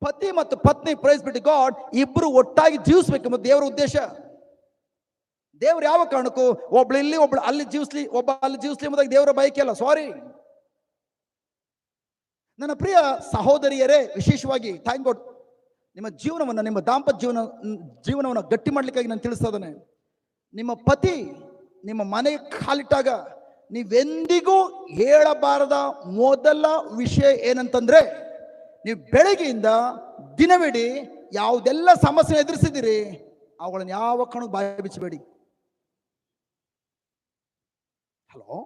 ಪತಿ ಮತ್ತು ಪತ್ನಿ, ಪ್ರೈಸ್ ಬಿಟ್ಟು ಗಾಡ್, ಇಬ್ರು ಒಟ್ಟಾಗಿ ಜೀವಿಸ್ಬೇಕೆಂಬುದು ದೇವರ ಉದ್ದೇಶ. ದೇವ್ರು ಯಾವ ಕಾರಣಕ್ಕೂ ಒಬ್ಳು ಇಲ್ಲಿ ಒಬ್ಳು ಅಲ್ಲಿ ಜೀವಿಸ್ಲಿ, ಒಬ್ಬ ಅಲ್ಲಿ ಜೀವಿಸ್ಲಿ ಎಂಬುದಾಗಿ ದೇವರ ಬಯಕೆ ಅಲ್ಲ. ಸಾರಿ. ನನ್ನ ಪ್ರಿಯ ಸಹೋದರಿಯರೇ, ವಿಶೇಷವಾಗಿ ಥ್ಯಾಂಕ್ ಗಾಡ್, ನಿಮ್ಮ ಜೀವನವನ್ನು, ನಿಮ್ಮ ದಾಂಪತ್ಯ ಜೀವನವನ್ನು ಗಟ್ಟಿ ಮಾಡ್ಲಿಕ್ಕಾಗಿ ನಾನು ತಿಳಿಸ್ತಾ ಇದ್ದೇನೆ. ನಿಮ್ಮ ಪತಿ ನಿಮ್ಮ ಮನೆ ಕಾಲಿಟ್ಟಾಗ ನೀವೆಂದಿಗೂ ಹೇಳಬಾರದ ಮೊದಲ ವಿಷಯ ಏನಂತಂದ್ರೆ, ನೀವು ಬೆಳಗ್ಗೆಯಿಂದ ದಿನವಿಡೀ ಯಾವುದೆಲ್ಲ ಸಮಸ್ಯೆ ಎದುರಿಸಿದಿರಿ ಅವುಗಳನ್ನು ಯಾವ ಕಣಕ್ಕೆ ಬಾಯಿ ಬಿಚ್ಚಬೇಡಿ. ಹಲೋ.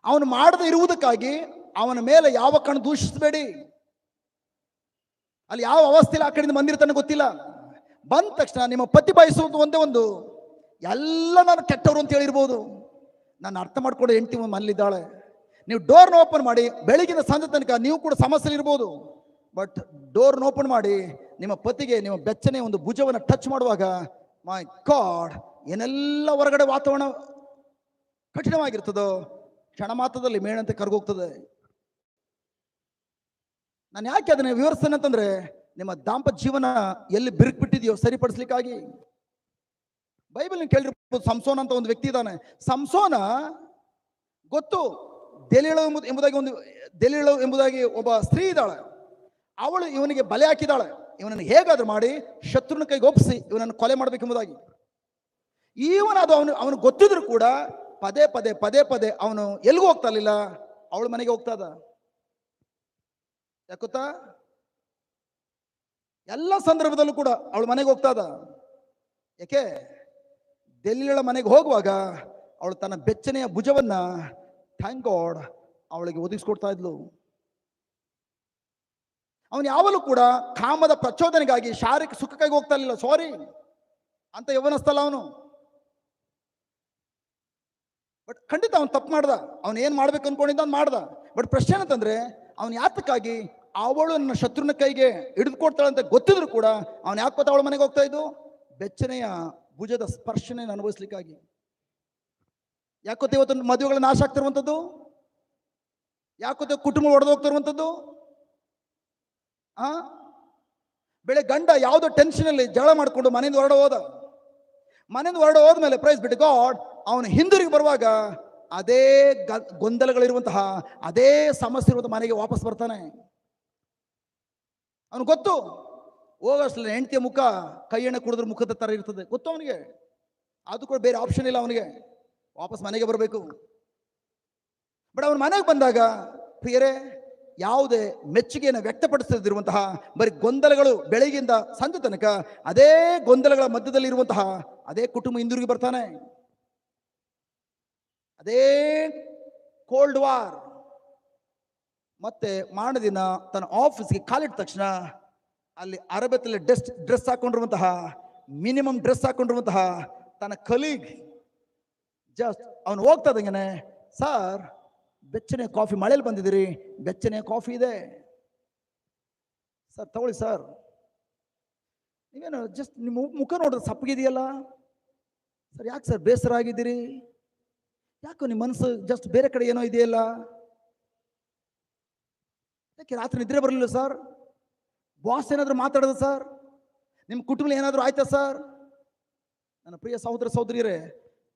ಅವನು ಮಾಡದೇ ಇರುವುದಕ್ಕಾಗಿ ಅವನ ಮೇಲೆ ಯಾವ ಕಣ ದೂಷಿಸಬೇಡಿ. ಅಲ್ಲಿ ಯಾವ ಅವಸ್ಥೆಯಲ್ಲಿ ಆ ಕಡೆಯಿಂದ ಬಂದಿರ್ತಾನೆ ಗೊತ್ತಿಲ್ಲ. ಬಂದ ತಕ್ಷಣ ನಿಮ್ಮ ಪತಿ ಬಯಸುವುದು ಒಂದೇ ಒಂದು, ಎಲ್ಲ ನಾನು ಕೆಟ್ಟವರು ಅಂತ ಹೇಳಿರ್ಬೋದು. ನಾನು ಅರ್ಥ ಮಾಡ್ಕೊಂಡು ಹೆಂಡತಿ ಮನೇಲಿದ್ದಾಳೆ, ನೀವು ಡೋರ್ನ ಓಪನ್ ಮಾಡಿ ಬೆಳಗಿನ ಸಂಜೆ ತನಕ ನೀವು ಕೂಡ ಸಮಸ್ಯೆ ಇರ್ಬೋದು, ಬಟ್ ಡೋರ್ನ ಓಪನ್ ಮಾಡಿ ನಿಮ್ಮ ಪತಿಗೆ ನಿಮ್ಮ ಬೆಚ್ಚನೆ ಒಂದು ಭುಜವನ್ನು ಟಚ್ ಮಾಡುವಾಗ, ಮೈ ಗಾಡ್, ಏನೆಲ್ಲ ಹೊರಗಡೆ ವಾತಾವರಣ ಕಠಿಣವಾಗಿರ್ತದೋ ಕ್ಷಣ ಮಾತ್ರದಲ್ಲಿ ಮೇಣಂತೆ ಕರ್ಗೋಗ್ತದೆ. ನಾನು ಯಾಕೆ ಅದನ್ನ ವಿವರಿಸ್ತೇನೆ ಅಂತಂದ್ರೆ, ನಿಮ್ಮ ದಾಂಪತ್ಯ ಜೀವನ ಎಲ್ಲಿ ಬಿರುಕು ಬಿಟ್ಟಿದೆಯೋ ಸರಿಪಡಿಸ್ಲಿಕ್ಕಾಗಿ. ಬೈಬಲ್ ಕೇಳಿರ್ಬೋದು, ಸಂಸೋನ ಅಂತ ಒಂದು ವ್ಯಕ್ತಿ ಇದ್ದಾನೆ. ಸಂಸೋನ ಗೊತ್ತು, ದೆಲೀಳು ಎಂಬುದಾಗಿ ಒಬ್ಬ ಸ್ತ್ರೀ ಇದ್ದಾಳೆ. ಅವಳು ಇವನಿಗೆ ಬಲೆ ಹಾಕಿದಾಳೆ, ಇವನನ್ನು ಹೇಗಾದ್ರೂ ಮಾಡಿ ಶತ್ರುನ ಕೈಗೆ ಒಪ್ಪಿಸಿ ಇವನನ್ನು ಕೊಲೆ ಮಾಡಬೇಕೆಂಬುದಾಗಿ. ಅದು ಅವನು ಗೊತ್ತಿದ್ರು ಕೂಡ ಪದೇ ಪದೇ ಪದೇ ಪದೇ ಅವನು ಎಲ್ಲಿಗೂ ಹೋಗ್ತಾ ಇರಲಿಲ್ಲ, ಅವಳ ಮನೆಗೆ ಹೋಗ್ತಾ ಇದ್ದ. ಯಾಕೊತ್ತಾ? ಎಲ್ಲ ಸಂದರ್ಭದಲ್ಲೂ ಕೂಡ ಅವಳ ಮನೆಗೆ ಹೋಗ್ತಾ ಇದ್ದ. ಯಾಕೆ? ದೆಲೀಲಳ ಮನೆಗೆ ಹೋಗುವಾಗ ಅವಳು ತನ್ನ ಬೆಚ್ಚನೆಯ ಭುಜವನ್ನ, ಥ್ಯಾಂಕ್ ಗಾಡ್, ಅವಳಿಗೆ ಒದಗಿಸ್ಕೊಡ್ತಾ ಇದ್ಲು. ಅವನು ಯಾವಲ್ಲೂ ಕೂಡ ಕಾಮದ ಪ್ರಚೋದನೆಗಾಗಿ, ಶಾರೀರಿಕ ಸುಖಕ್ಕಾಗಿ ಹೋಗ್ತಾ ಇರಲಿಲ್ಲ. ಸಾರಿ ಅಂತ ಯವನಸ್ತಲ್ಲ ಅವನು. ಬಟ್ ಖಂಡಿತ ಅವನು ತಪ್ಪು ಮಾಡ್ದ. ಅವನು ಏನ್ ಮಾಡ್ಬೇಕು ಅನ್ಕೊಂಡಿದ್ದ ಅವ್ನು ಮಾಡ್ದ. ಬಟ್ ಪ್ರಶ್ನೆ ಏನಂತಂದ್ರೆ, ಅವನು ಯಾತಕ್ಕಾಗಿ ಅವಳು ನನ್ನ ಶತ್ರುನ ಕೈಗೆ ಹಿಡಿದುಕೊಡ್ತಾಳೆ ಅಂತ ಗೊತ್ತಿದ್ರು ಕೂಡ ಅವನು ಯಾಕೆ ಗೊತ್ತಾ ಅವಳ ಮನೆಗೆ ಹೋಗ್ತಾ ಇದ್ದು? ಬೆಚ್ಚನೆಯ ಭುಜದ ಸ್ಪರ್ಶನೆ ಅನುಭವಿಸ್ಲಿಕ್ಕಾಗಿ. ಯಾಕೊತ್ತೆ ಇವತ್ತು ಮದುವೆಗಳ ನಾಶ ಆಗ್ತಿರುವಂಥದ್ದು? ಯಾಕೊತ್ತೆ ಕುಟುಂಬ ಒಡೆದು ಹೋಗ್ತಿರುವಂಥದ್ದು? ಬೆಳೆ ಗಂಡ ಯಾವುದೋ ಟೆನ್ಷನ್ ಅಲ್ಲಿ ಜಗಳ ಮಾಡಿಕೊಂಡು ಮನೆಯಿಂದ ಹೊರಡ ಹೋದ್ಮೇಲೆ ಪ್ರೈಸ್ ಬಿಟ್ಟು ಗಾಡ್, ಅವನು ಹಿಂದಿರುಗಿ ಬರುವಾಗ ಅದೇ ಗೊಂದಲಗಳಿರುವಂತಹ, ಅದೇ ಸಮಸ್ಯೆ ಇರುವಂತಹ ಮನೆಗೆ ವಾಪಸ್ ಬರ್ತಾನೆ. ಅವನು ಗೊತ್ತು, ಹೋಗೋಷ್ಟಲ್ಲ ಹೆಂಡತಿಯ ಮುಖ ಕೈ ಎಣ್ಣೆ ಕುಡಿದ್ರೆ ಮುಖದ ತರ ಇರ್ತದೆ, ಗೊತ್ತು ಅವನಿಗೆ. ಅದು ಕೂಡ ಬೇರೆ ಆಪ್ಷನ್ ಇಲ್ಲ ಅವನಿಗೆ, ವಾಪಸ್ ಮನೆಗೆ ಬರಬೇಕು. ಬಟ್ ಅವನ ಮನೆಗೆ ಬಂದಾಗ ಪ್ರಿಯರೇ, ಯಾವುದೇ ಮೆಚ್ಚುಗೆಯನ್ನು ವ್ಯಕ್ತಪಡಿಸದಿರುವಂತಹ ಬರೀ ಗೊಂದಲಗಳು, ಬೆಳಗ್ಗೆಯಿಂದ ಸಂಜೆ ತನಕ ಅದೇ ಗೊಂದಲಗಳ ಮಧ್ಯದಲ್ಲಿ ಇರುವಂತಹ ಅದೇ ಕುಟುಂಬ ಹಿಂದಿರುಗಿ ಬರ್ತಾನೆ. ಅದೇ ಕೋಲ್ಡ್ ವಾರ್. ಮತ್ತೆ ಮಾರನೇ ದಿನ ತನ್ನ ಆಫೀಸ್ಗೆ ಕಾಲಿಟ್ಟ ತಕ್ಷಣ ಅಲ್ಲಿ ಅರಬೆತ್ತಲ್ಲಿ ಡ್ರೆಸ್ ಹಾಕೊಂಡಿರುವಂತಹ, ಮಿನಿಮಮ್ ಡ್ರೆಸ್ ಹಾಕೊಂಡಿರುವಂತಹ ತನ್ನ ಕಲೀಗ್ ಜಸ್ಟ್ ಅವನು ಹೋಗ್ತಾ ಇದ್ದಂಗೆನೆ, ಸರ್ ಬೆಚ್ಚನೆ ಕಾಫಿ, ಮಳೆಯಲ್ಲಿ ಬಂದಿದ್ದೀರಿ, ಬೆಚ್ಚನೆ ಕಾಫಿ ಇದೆ ಸರ್, ತಗೊಳ್ಳಿ ಸರ್. ನೀವೇನು ಜಸ್ಟ್ ನಿಮ್ಮ ಮುಖ ನೋಡಿದ್ರೆ ಸಪ್ಪಗಿದೆಯಲ್ಲ ಸರ್, ಯಾಕೆ ಸರ್ ಬೇಸರ ಆಗಿದ್ದೀರಿ? ಯಾಕೋ ನಿಮ್ಮ ಮನಸ್ಸು ಜಸ್ಟ್ ಬೇರೆ ಕಡೆ ಏನೋ ಇದೆಯಲ್ಲ? ಯಾಕೆ ರಾತ್ರಿ ನಿದ್ರೆ ಬರಲಿಲ್ಲ ಸರ್? ಬಾಸ್ ಏನಾದರೂ ಮಾತಾಡೋದು ಸರ್? ನಿಮ್ಮ ಕುಟುಂಬ ಏನಾದರೂ ಆಯ್ತಾ ಸರ್? ನನ್ನ ಪ್ರಿಯ ಸಹೋದರ ಸಹೋದರಿಯರೇ,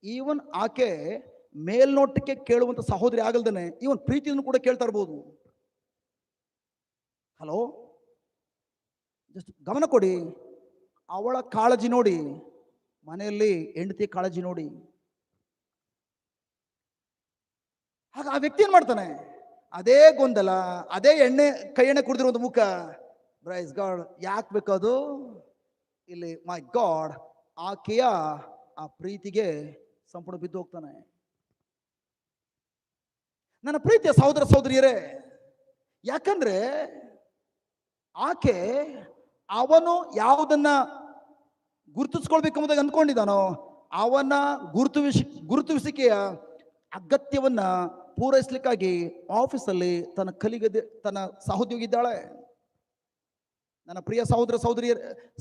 ಈವನ್ ಆಕೆ ಮೇಲ್ನೋಟಕ್ಕೆ ಕೇಳುವಂತ ಸಹೋದರಿ ಆಗಲ್ದೇನೆ ಇವನ್ ಪ್ರೀತಿಯನ್ನು ಕೂಡ ಕೇಳ್ತಾ ಇರ್ಬೋದು. ಹಲೋ, ಜಸ್ಟ್ ಗಮನ ಕೊಡಿ. ಅವಳ ಕಾಳಜಿ ನೋಡಿ, ಮನೆಯಲ್ಲಿ ಹೆಂಡತಿ ಕಾಳಜಿ ನೋಡಿ. ಆಗ ಆ ವ್ಯಕ್ತಿ ಏನ್ ಮಾಡ್ತಾನೆ? ಅದೇ ಗೊಂದಲ, ಅದೇ ಕೈ ಎಣ್ಣೆ ಕುಡಿದಿರುವಂತ ಮುಖ. Praise God. ಯಾಕೆ ಬೇಕದು? ಇಲ್ಲಿ ಮೈ ಗಾಡ್, ಆಕೆಯ ಆ ಪ್ರೀತಿಗೆ ಸಂಪೂರ್ಣ ಬಿದ್ದು ಹೋಗ್ತಾನೆ. ನನ್ನ ಪ್ರೀತಿಯ ಸಹೋದರ ಸಹೋದರಿಯರೇ, ಯಾಕಂದ್ರೆ ಆಕೆ ಅವನು ಯಾವುದನ್ನ ಗುರುತಿಸ್ಕೊಳ್ಬೇಕೆಂಬುದಾಗಿ ಅಂದ್ಕೊಂಡಿದ್ದಾನೋ ಅವನ ಗುರುತಿಸುವಿಕೆಯ ಅಗತ್ಯವನ್ನ ಪೂರೈಸಲಿಕ್ಕಾಗಿ ಆಫೀಸಲ್ಲಿ ತನ್ನ ಸಹೋದ್ಯೋಗಿ ಇದ್ದಾಳೆ. ನನ್ನ ಪ್ರಿಯ ಸಹೋದರ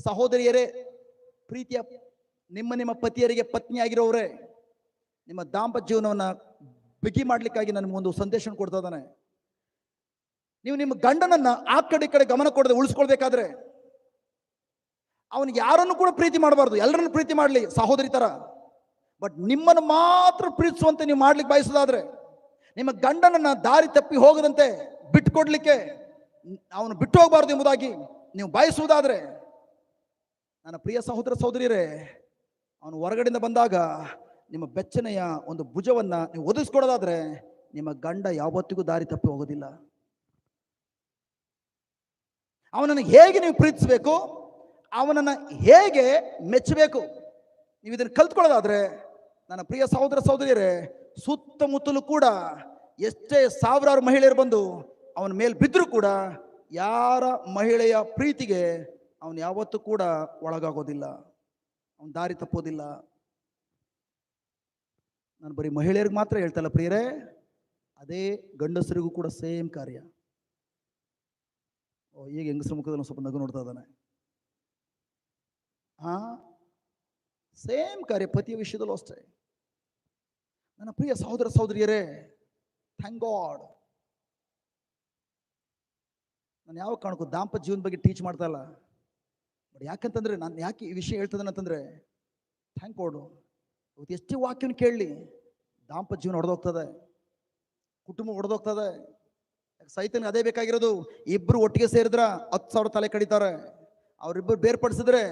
ಸಹೋದರಿಯರೇ, ಪ್ರೀತಿಯ ನಿಮ್ಮ ಪತಿಯರಿಗೆ ಪತ್ನಿ ಆಗಿರೋವ್ರೆ, ನಿಮ್ಮ ದಾಂಪತ್ಯ ಜೀವನವನ್ನ ಬಿಗಿ ಮಾಡ್ಲಿಕ್ಕಾಗಿ ನನಗೆ ಒಂದು ಸಂದೇಶ ಕೊಡ್ತಾ ಇದ್ದಾನೆ. ನೀವು ನಿಮ್ಮ ಗಂಡನನ್ನ ಆ ಕಡೆ ಈ ಕಡೆ ಗಮನ ಕೊಡದೆ ಉಳಿಸ್ಕೊಳ್ಬೇಕಾದ್ರೆ, ಅವನಿಗೆ ಯಾರನ್ನು ಕೂಡ ಪ್ರೀತಿ ಮಾಡಬಾರ್ದು, ಎಲ್ಲರನ್ನು ಪ್ರೀತಿ ಮಾಡಲಿ ಸಹೋದರಿ ತರ. ಬಟ್ ನಿಮ್ಮನ್ನು ಮಾತ್ರ ಪ್ರೀತಿಸುವಂತೆ ನೀವು ಮಾಡ್ಲಿಕ್ಕೆ ಬಯಸೋದಾದ್ರೆ, ನಿಮ್ಮ ಗಂಡನನ್ನ ದಾರಿ ತಪ್ಪಿ ಹೋಗದಂತೆ ಬಿಟ್ಟುಕೊಡ್ಲಿಕ್ಕೆ, ಅವನು ಬಿಟ್ಟು ಹೋಗಬಾರ್ದು ಎಂಬುದಾಗಿ ನೀವು ಬಯಸುವುದಾದ್ರೆ, ನನ್ನ ಪ್ರಿಯ ಸಹೋದರ ಸಹೋದರಿಯರೇ, ಅವನು ಹೊರಗಡೆಯಿಂದ ಬಂದಾಗ ನಿಮ್ಮ ಬೆಚ್ಚನೆಯ ಒಂದು ಭುಜವನ್ನ ನೀವು ಒದಗಿಸ್ಕೊಡೋದಾದ್ರೆ, ನಿಮ್ಮ ಗಂಡ ಯಾವತ್ತಿಗೂ ದಾರಿ ತಪ್ಪಿ ಹೋಗೋದಿಲ್ಲ. ಅವನನ್ನು ಹೇಗೆ ನೀವು ಪ್ರೀತಿಸಬೇಕು, ಅವನನ್ನ ಹೇಗೆ ಮೆಚ್ಚಬೇಕು, ನೀವು ಇದನ್ನು ಕಲ್ತ್ಕೊಳ್ಳೋದಾದ್ರೆ, ನನ್ನ ಪ್ರಿಯ ಸಹೋದರ ಸಹೋದರಿಯರೇ, ಸುತ್ತಮುತ್ತಲೂ ಕೂಡ ಎಷ್ಟೇ ಸಾವಿರಾರು ಮಹಿಳೆಯರು ಬಂದು ಅವನ ಮೇಲೆ ಬಿದ್ದರೂ ಕೂಡ ಯಾರ ಮಹಿಳೆಯ ಪ್ರೀತಿಗೆ ಅವನು ಯಾವತ್ತೂ ಕೂಡ ಒಳಗಾಗೋದಿಲ್ಲ, ಅವನು ದಾರಿ ತಪ್ಪೋದಿಲ್ಲ. ನಾನು ಬರೀ ಮಹಿಳೆಯರಿಗೆ ಮಾತ್ರ ಹೇಳ್ತಲ್ಲ ಪ್ರಿಯರೇ, ಅದೇ ಗಂಡಸರಿಗೂ ಕೂಡ ಸೇಮ್ ಕಾರ್ಯ. ಈಗ ಹೆಂಗಸರ ಮುಖದಲ್ಲಿ ಸ್ವಲ್ಪ ನಗು ನೋಡ್ತಾ ಇದ್ದಾನೆ. ಸೇಮ್ ಕಾರ್ಯ ಪತಿಯ ವಿಷಯದಲ್ಲೂ ಅಷ್ಟೇ. ನನ್ನ ಪ್ರಿಯ ಸಹೋದರ ಸಹೋದರಿಯರೇ, ಥ್ಯಾಂಕ್ ಗಾಡ್, ನಾನು ಯಾವ ಕಾರಣಕ್ಕೂ ದಾಂಪತ್ಯ ಜೀವನ ಬಗ್ಗೆ ಟೀಚ್ ಮಾಡ್ತಾ ಇಲ್ಲ. ಬಟ್ ಯಾಕಂತಂದ್ರೆ, ನಾನು ಯಾಕೆ ಈ ವಿಷಯ ಹೇಳ್ತದೇನೆ ಅಂತಂದ್ರೆ, ಥ್ಯಾಂಕ್ ಗಾಡ್, ಇವತ್ತು ಎಷ್ಟೇ ವಾಕ್ಯನ ಕೇಳಲಿ, ದಾಂಪತ್ಯ ಜೀವನ ಹೊಡೆದೋಗ್ತದೆ, ಕುಟುಂಬ ಹೊಡೆದೋಗ್ತದೆ. ಸೈತನ್ಗೆ ಅದೇ ಬೇಕಾಗಿರೋದು. ಇಬ್ರು ಒಟ್ಟಿಗೆ ಸೇರಿದ್ರ 10,000 ತಲೆ ಕಡಿತಾರೆ, ಅವರಿಬ್ಬರು ಬೇರ್ಪಡಿಸಿದ್ರೆ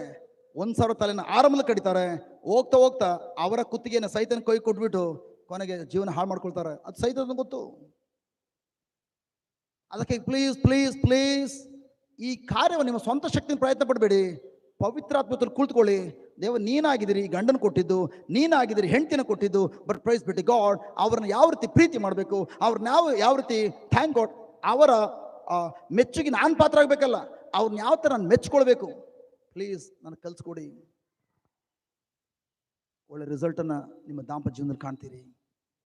1,000 ತಲೆನ ಆರಂಭದಲ್ಲಿ ಕಡಿತಾರೆ. ಹೋಗ್ತಾ ಹೋಗ್ತಾ ಅವರ ಕುತ್ತಿಗೆನ ಸೈತನ್ ಕೈ ಕೊಟ್ಬಿಟ್ಟು ಕೊನೆಗೆ ಜೀವನ ಹಾಳು ಮಾಡ್ಕೊಳ್ತಾರೆ. ಅದು ಸೈತನ ಗೊತ್ತು. ಅದಕ್ಕೆ ಪ್ಲೀಸ್ ಪ್ಲೀಸ್ ಪ್ಲೀಸ್ ಈ ಕಾರ್ಯವನ್ನು ನಿಮ್ಮ ಸ್ವಂತ ಶಕ್ತಿನ ಪ್ರಯತ್ನ ಪಡಬೇಡಿ. ಪವಿತ್ರಾತ್ಮದಲ್ಲಿ ಕುಳಿತುಕೊಳ್ಳಿ. ದೇವ, ನೀನಾಗಿದ್ದೀರಿ ಗಂಡನ ಕೊಟ್ಟಿದ್ದು, ನೀನಾಗಿದ್ದೀರಿ ಹೆಂಡತಿನ ಕೊಟ್ಟಿದ್ದು. ಬಟ್ ಪ್ರೈಸ್ ಬಿಟ್ಟು ಗಾಡ್, ಅವ್ರನ್ನ ಯಾವ ರೀತಿ ಪ್ರೀತಿ ಮಾಡಬೇಕು, ಅವ್ರನ್ನ ಯಾವ ರೀತಿ ಥ್ಯಾಂಕ್ ಗಾಡ್, ಅವರ ಮೆಚ್ಚುಗೆ ನಾನು ಪಾತ್ರ ಆಗಬೇಕಲ್ಲ, ಅವ್ರನ್ನ ಯಾವ ಥರ ನಾನು ಮೆಚ್ಕೊಳ್ಬೇಕು, ಪ್ಲೀಸ್ ನನಗೆ ಕಲಿಸ್ಕೊಡಿ. ಒಳ್ಳೆ ರಿಸಲ್ಟನ್ನು ನಿಮ್ಮ ದಾಂಪತ್ಯ ಜೀವನದಲ್ಲಿ ಕಾಣ್ತೀರಿ.